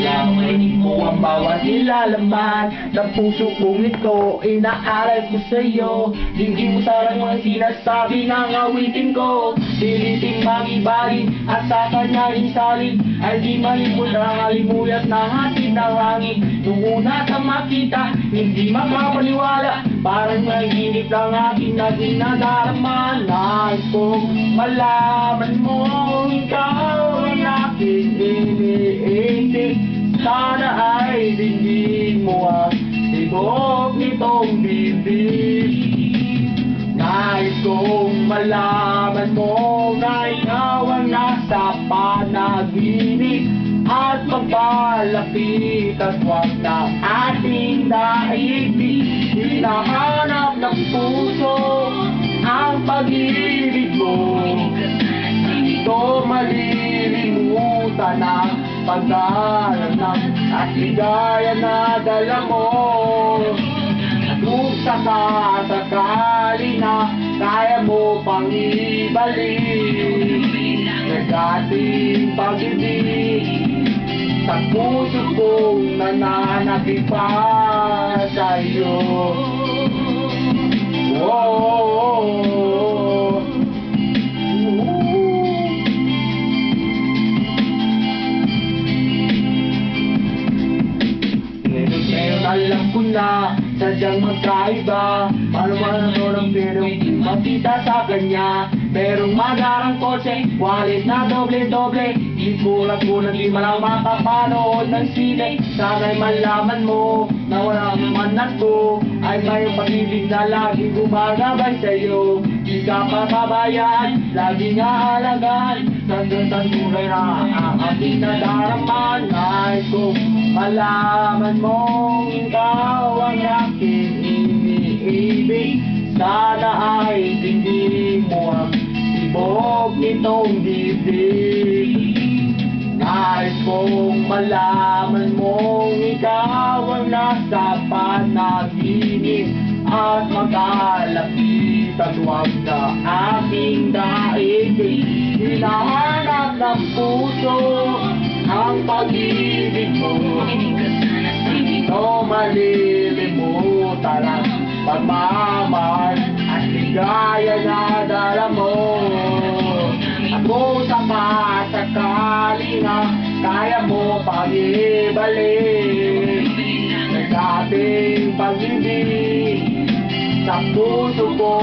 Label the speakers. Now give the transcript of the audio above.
Speaker 1: Lamang mo ang bawat nilalaman ng puso kong ito, inaalay ko sa'yo. Dinggin mo sarang mga sinasabi ng awitin ko. Piliting mag-ibalik at sa kanya isalig, ay di malimot ang alimuyat na hatid ng hangin. Nung una sa makita, hindi makapaniwala, parang naginip lang aking naging nadarama. Nais kong malaman mo, ikaw ang aking iniisip. Sana ay dinggin mo ang tibok nitong bibig. Nais kong malaman mo na ikaw ang nasa panaginip, at magpalapit at huwag na ating daigdig. Hinahanap ng puso ang pag-ibig mo, dito malilimutan ang pagdarasam at ligaya na dala mo. Kung sakasakali na kaya mo pang ibalik nag-ating pag-ibig sa puso kong nananabik pa sa'yo. Alam ko na sadyang magkaiba, paano man ang pero makita sa kanya. Merong magarang kotse, wallet na doble-doble, di kulang-kulang di man lang makapanood ng sine. Sana'y malaman mo na wala naman ako ay may pag-ibig na laging gumagabay sa'yo. Di ka papabayaan, laging aalagaan, hanggang sa tunay na ang aking nadarama. Nais kong malaman mo, ikaw ang aking iniibig. Sana ay dinggin mo ang tibok nitong bibig. Nais kong malaman mo, ikaw ang nasa panaginip, at magkalapit at huwag na aking daigdig. Hinahanap ng puso ang pag-ibig mo, dito malilimutan ang pagmamahal at ligaya na dala mo. Ako sakasakali na kaya mo pang ibalik nag-ating pag-ibig sa puso ko.